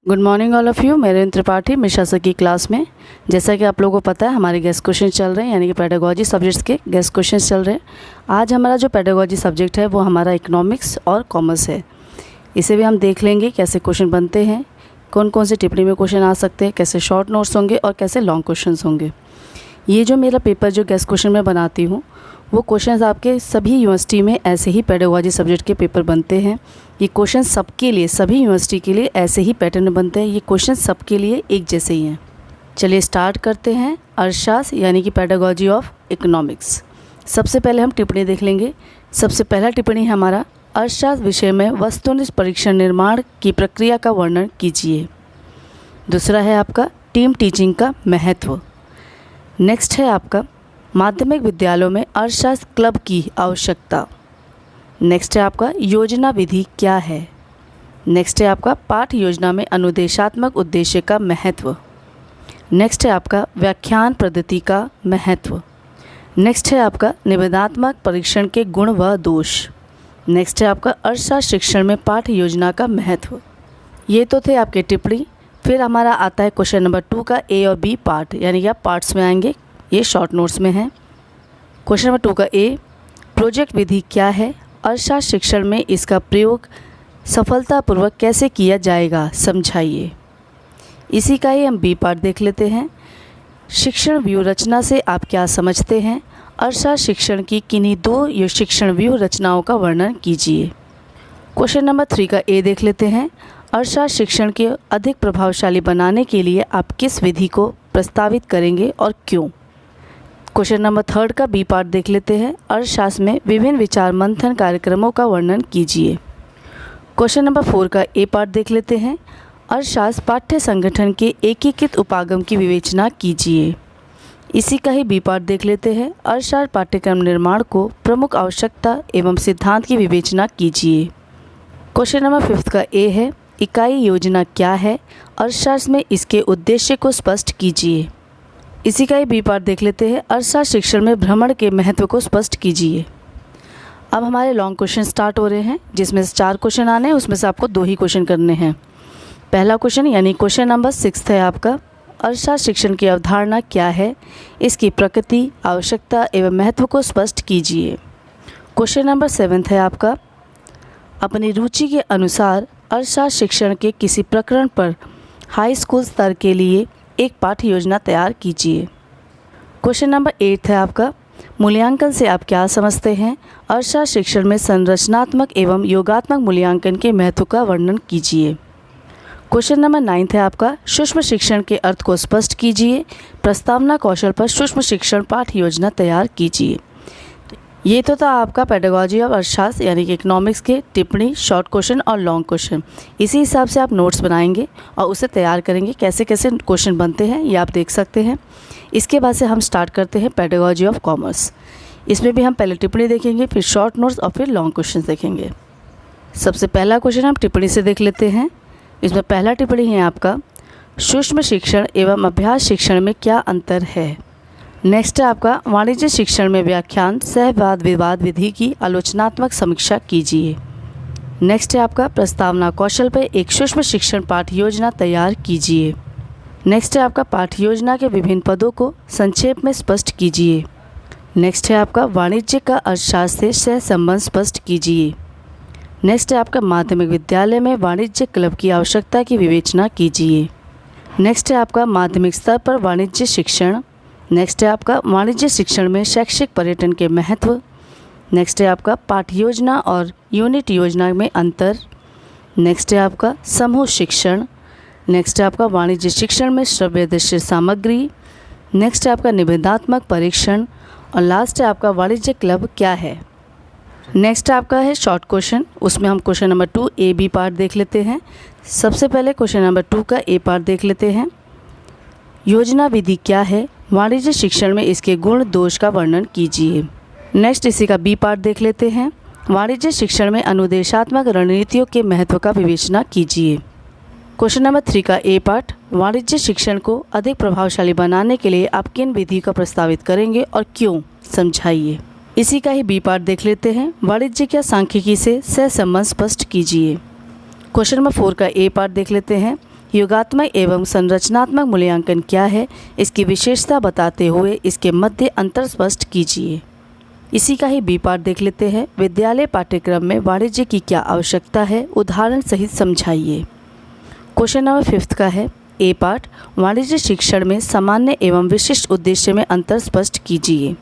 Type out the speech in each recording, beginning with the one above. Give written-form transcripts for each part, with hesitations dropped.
Good morning all of you. मेरे Tripathi Mishra sir की class में जैसा कि आप लोगों को पता है हमारे गेस्ट क्वेश्चन चल रहे हैं, यानी कि पेडागोजी सब्जेक्ट्स के गेस्ट क्वेश्चन चल रहे हैं। आज हमारा जो पेडागोजी सब्जेक्ट है वो हमारा इकोनॉमिक्स और कॉमर्स है। इसे भी हम देख लेंगे कैसे क्वेश्चन बनते हैं, कौन कौन से टिप्पणी में क्वेश्चन आ सकते हैं, कैसे शॉर्ट नोट्स होंगे और कैसे लॉन्ग क्वेश्चन होंगे। ये जो मेरा पेपर जो गेस्ट क्वेश्चन में बनाती हूँ वो क्वेश्चंस आपके सभी यूनिवर्सिटी में ऐसे ही पेडागोजी सब्जेक्ट के पेपर बनते हैं। ये क्वेश्चन सबके लिए, सभी यूनिवर्सिटी के लिए ऐसे ही पैटर्न में बनते हैं। ये क्वेश्चन सबके लिए एक जैसे ही हैं। चलिए स्टार्ट करते हैं। अर्थशास्त्र यानी कि पेडागोजी ऑफ इकोनॉमिक्स। सबसे पहले हम टिप्पणी देख लेंगे। सबसे पहला टिप्पणी है हमारा, अर्थशास्त्र विषय में वस्तुनिष्ठ परीक्षण निर्माण की प्रक्रिया का वर्णन कीजिए। दूसरा है आपका टीम टीचिंग का महत्व। नेक्स्ट है आपका माध्यमिक विद्यालयों में अर्थशास्त्र क्लब की आवश्यकता। नेक्स्ट है आपका योजना विधि क्या है। नेक्स्ट है आपका पाठ योजना में अनुदेशात्मक उद्देश्य का महत्व। नेक्स्ट है आपका व्याख्यान पद्धति का महत्व। नेक्स्ट है आपका निबंधात्मक परीक्षण के गुण व दोष। नेक्स्ट है आपका अर्थशास्त्र शिक्षण में पाठ योजना का महत्व। ये तो थे आपके टिप्पणी। फिर हमारा आता है क्वेश्चन नंबर 2 का ए और बी पार्ट, यानी कि आप पार्ट्स में आएंगे, ये शॉर्ट नोट्स में है। क्वेश्चन नंबर 2 का ए, प्रोजेक्ट विधि क्या है, अर्थशास्त्र शिक्षण में इसका प्रयोग सफलतापूर्वक कैसे किया जाएगा, समझाइए। इसी का ही हम बी पार्ट देख लेते हैं। शिक्षण व्यूह रचना से आप क्या समझते हैं, अर्थशास्त्र शिक्षण की किन्हीं 2 शिक्षण व्यूह रचनाओं का वर्णन कीजिए। क्वेश्चन नंबर 3 का ए देख लेते हैं। अर्थशास्त्र शिक्षण के अधिक प्रभावशाली बनाने के लिए आप किस विधि को प्रस्तावित करेंगे और क्यों। क्वेश्चन नंबर 3 का बी पार्ट देख लेते हैं। अर्थशास्त्र में विभिन्न विचार मंथन कार्यक्रमों का वर्णन कीजिए। क्वेश्चन नंबर 4 का ए पार्ट देख लेते हैं। अर्थशास्त्र पाठ्य संगठन के एकीकृत उपागम की विवेचना कीजिए। इसी का ही बी पार्ट देख लेते हैं। अर्थशास्त्र पाठ्यक्रम निर्माण को प्रमुख आवश्यकता एवं सिद्धांत की विवेचना कीजिए। क्वेश्चन नंबर 5 का ए है, इकाई योजना क्या है, अर्थशास्त्र में इसके उद्देश्य को स्पष्ट कीजिए। इसी का ही बी पार्ट देख लेते हैं। अर्थशास्त्र शिक्षण में भ्रमण के महत्व को स्पष्ट कीजिए। अब हमारे लॉन्ग क्वेश्चन स्टार्ट हो रहे हैं, जिसमें से 4 क्वेश्चन आने हैं, उसमें से आपको 2 ही क्वेश्चन करने हैं। पहला क्वेश्चन यानी क्वेश्चन नंबर 6 है आपका, अर्थशास्त्र शिक्षण की अवधारणा क्या है, इसकी प्रकृति, आवश्यकता एवं महत्व को स्पष्ट कीजिए। क्वेश्चन नंबर 7 है आपका, अपनी रुचि के अनुसार अर्थशास्त्र शिक्षण के किसी प्रकरण पर हाई स्कूल स्तर के लिए एक पाठ योजना तैयार कीजिए। क्वेश्चन नंबर 8 है आपका, मूल्यांकन से आप क्या समझते हैं, अर्थशास्त्र शिक्षण में संरचनात्मक एवं योगात्मक मूल्यांकन के महत्व का वर्णन कीजिए। क्वेश्चन नंबर 9 है आपका, सूक्ष्म शिक्षण के अर्थ को स्पष्ट कीजिए, प्रस्तावना कौशल पर सूक्ष्म शिक्षण पाठ योजना तैयार कीजिए। ये तो था आपका पेडागोजी ऑफ अर्थशास्त्र यानी कि इकोनॉमिक्स के टिप्पणी, शॉर्ट क्वेश्चन और लॉन्ग क्वेश्चन। इसी हिसाब से आप नोट्स बनाएंगे और उसे तैयार करेंगे। कैसे कैसे क्वेश्चन बनते हैं ये आप देख सकते हैं। इसके बाद से हम स्टार्ट करते हैं पेडागोजी ऑफ कॉमर्स। इसमें भी हम पहले टिप्पणी देखेंगे, फिर शॉर्ट नोट्स और फिर लॉन्ग क्वेश्चन देखेंगे। सबसे पहला क्वेश्चन हम टिप्पणी से देख लेते हैं। इसमें पहला टिप्पणी है आपका, सूक्ष्म शिक्षण एवं अभ्यास शिक्षण में क्या अंतर है। नेक्स्ट है आपका, वाणिज्य शिक्षण में व्याख्यान सहवाद विवाद विधि की आलोचनात्मक समीक्षा कीजिए। नेक्स्ट है आपका, प्रस्तावना कौशल पर एक सूक्ष्म शिक्षण पाठ योजना तैयार कीजिए। नेक्स्ट है आपका, पाठ योजना के विभिन्न पदों को संक्षेप में स्पष्ट कीजिए। नेक्स्ट है आपका, वाणिज्य का अर्थशास्त्र से सह संबंध स्पष्ट कीजिए। नेक्स्ट है आपका, माध्यमिक विद्यालय में वाणिज्य क्लब की आवश्यकता की विवेचना कीजिए। नेक्स्ट है आपका, माध्यमिक स्तर पर वाणिज्य शिक्षण। नेक्स्ट है आपका, वाणिज्य शिक्षण में शैक्षिक पर्यटन के महत्व। नेक्स्ट है आपका, पाठ योजना और यूनिट योजना में अंतर। नेक्स्ट है आपका, समूह शिक्षण। नेक्स्ट है आपका, वाणिज्य शिक्षण में श्रव्य दृश्य सामग्री। नेक्स्ट है आपका, निबंधात्मक परीक्षण। और लास्ट है आपका, वाणिज्य क्लब क्या है। नेक्स्ट आपका है शॉर्ट क्वेश्चन, उसमें हम question number 2 A B part देख लेते हैं। सबसे पहले क्वेश्चन नंबर 2 का ए पार्ट देख लेते हैं। योजना विधि क्या है, वाणिज्य शिक्षण में इसके गुण दोष का वर्णन कीजिए। नेक्स्ट इसी का बी पार्ट देख लेते हैं। वाणिज्य शिक्षण में अनुदेशात्मक रणनीतियों के महत्व का विवेचना कीजिए। क्वेश्चन नंबर 3 का ए पार्ट, वाणिज्य शिक्षण को अधिक प्रभावशाली बनाने के लिए आप किन विधि का प्रस्तावित करेंगे और क्यों, समझाइए। इसी का ही बी पार्ट देख लेते हैं। वाणिज्य या सांख्यिकी से सह संबंध स्पष्ट कीजिए। क्वेश्चन नंबर 4 का ए पार्ट देख लेते हैं। योगात्मक एवं संरचनात्मक मूल्यांकन क्या है, इसकी विशेषता बताते हुए इसके मध्य अंतर स्पष्ट कीजिए। इसी का ही बी पार्ट देख लेते हैं। विद्यालय पाठ्यक्रम में वाणिज्य की क्या आवश्यकता है, उदाहरण सहित समझाइए। क्वेश्चन नंबर 5 का है ए पार्ट, वाणिज्य शिक्षण में सामान्य एवं विशिष्ट उद्देश्य में अंतर स्पष्ट कीजिए।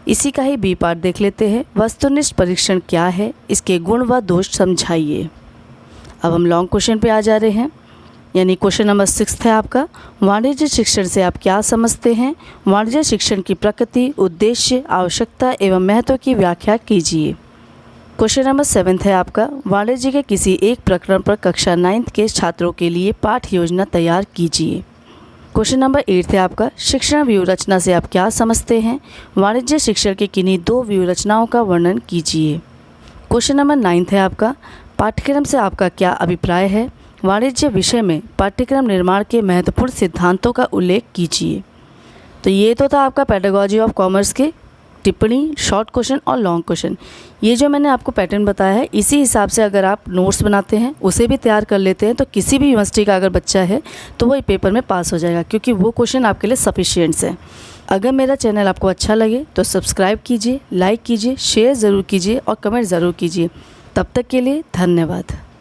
इसी का ही बी पार्ट देख लेते हैं। वस्तुनिष्ठ परीक्षण क्या है, इसके गुण व दोष समझाइए। अब हम लॉन्ग क्वेश्चन पे आ जा रहे हैं, यानी क्वेश्चन नंबर 6 है आपका, वाणिज्य शिक्षण से आप क्या समझते हैं। वाणिज्य शिक्षण की प्रकृति, उद्देश्य, आवश्यकता एवं महत्व की व्याख्या कीजिए। क्वेश्चन नंबर 7 है आपका, वाणिज्य के किसी एक प्रकरण पर कक्षा 9th के छात्रों के लिए पाठ योजना तैयार कीजिए। क्वेश्चन नंबर 8 है आपका, शिक्षण व्यूह रचना से आप क्या समझते हैं। वाणिज्य शिक्षण की किन्हीं 2 व्यूह रचनाओं का वर्णन कीजिए। क्वेश्चन नंबर 9 है आपका, पाठ्यक्रम से आपका क्या अभिप्राय है। वाणिज्य विषय में पाठ्यक्रम निर्माण के महत्वपूर्ण सिद्धांतों का उल्लेख कीजिए। तो ये तो था आपका पेडागॉजी ऑफ कॉमर्स के टिप्पणी, शॉर्ट क्वेश्चन और लॉन्ग क्वेश्चन। ये जो मैंने आपको पैटर्न बताया है, इसी हिसाब से अगर आप नोट्स बनाते हैं, उसे भी तैयार कर लेते हैं, तो किसी भी यूनिवर्सिटी का अगर बच्चा है तो वो पेपर में पास हो जाएगा, क्योंकि वो क्वेश्चन आपके लिए सफिशिएंट्स है। अगर मेरा चैनल आपको अच्छा लगे तो सब्सक्राइब कीजिए, लाइक कीजिए, शेयर ज़रूर कीजिए और कमेंट ज़रूर कीजिए। तब तक के लिए धन्यवाद।